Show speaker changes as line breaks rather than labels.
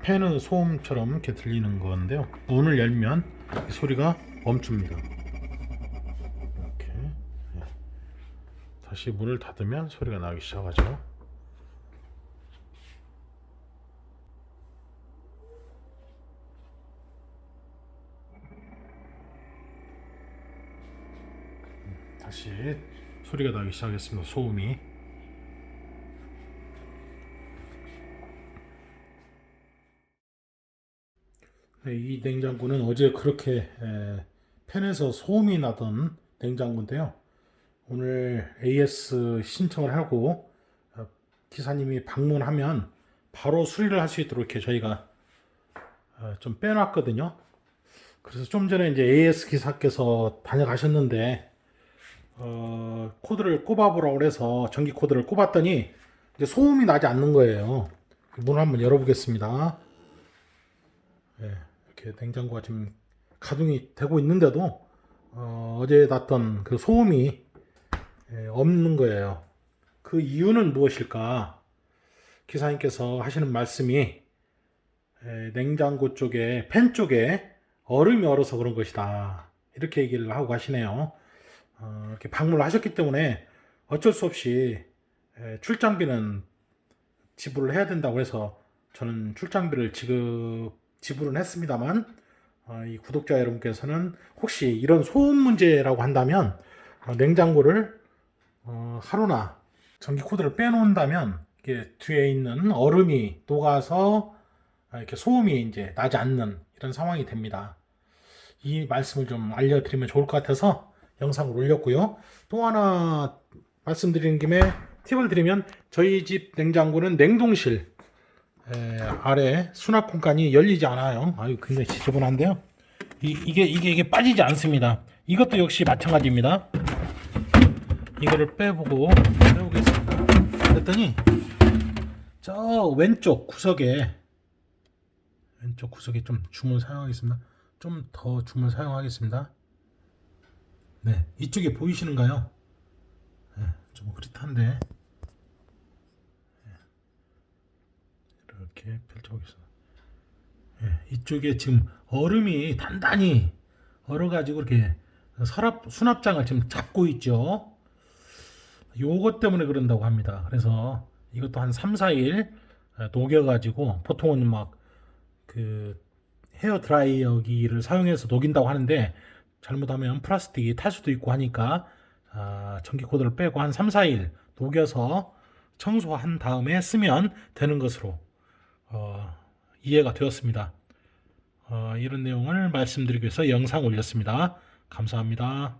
팬은 소음처럼 이렇게 들리는 건데요. 문을 열면 소리가 멈춥니다. 이렇게. 예. 다시 문을 닫으면 소리가 나기 시작하죠. 다시 소리가 나기 시작했습니다. 소음이. 네, 이 냉장고는 어제 그렇게 팬에서 소음이 나던 냉장고인데요. 오늘 AS 신청을 하고 기사님이 방문하면 바로 수리를 할 수 있도록 이렇게 저희가 좀 빼놨거든요. 그래서 좀 전에 이제 AS 기사께서 다녀가셨는데 코드를 꼽아보라고 해서 전기 코드를 꼽았더니 이제 소음이 나지 않는 거예요. 문을 한번 열어보겠습니다. 예, 이렇게 냉장고가 지금 가동이 되고 있는데도 어제 났던 그 소음이 없는 거예요. 그 이유는 무엇일까? 기사님께서 하시는 말씀이 냉장고 쪽에 팬 쪽에 얼음이 얼어서 그런 것이다. 이렇게 얘기를 하고 가시네요. 이렇게 방문을 하셨기 때문에 어쩔 수 없이 출장비는 지불을 해야 된다고 해서 저는 출장비를 지불은 했습니다만 이 구독자 여러분께서는 혹시 이런 소음 문제라고 한다면 냉장고를 하루나 전기 코드를 빼놓는다면 이게 뒤에 있는 얼음이 녹아서 이렇게 소음이 이제 나지 않는 이런 상황이 됩니다. 이 말씀을 좀 알려드리면 좋을 것 같아서 영상을 올렸고요. 또 하나 말씀드리는 김에 팁을 드리면 저희 집 냉장고는 냉동실 아래 수납 공간이 열리지 않아요. 아유, 굉장히 지저분한데요. 이게 빠지지 않습니다. 이것도 역시 마찬가지입니다. 이거를 빼보겠습니다. 그랬더니 저 왼쪽 구석에 좀 줌을 사용하겠습니다. 좀 더 줌을 사용하겠습니다. 네, 이쪽에 보이시는가요? 네, 좀 흐릿한데 이렇게 펼쳐보겠습니다. 네, 이쪽에 지금 얼음이 단단히 얼어가지고 이렇게 수납장을 지금 잡고 있죠. 요것 때문에 그런다고 합니다. 그래서 이것도 한 3, 4일 녹여가지고 보통은 막 그 헤어 드라이어기를 사용해서 녹인다고 하는데 잘못하면 플라스틱이 탈 수도 있고 하니까 전기 코드를 빼고 한 3, 4일 녹여서 청소한 다음에 쓰면 되는 것으로 이해가 되었습니다. 이런 내용을 말씀드리기 위해서 영상 올렸습니다. 감사합니다.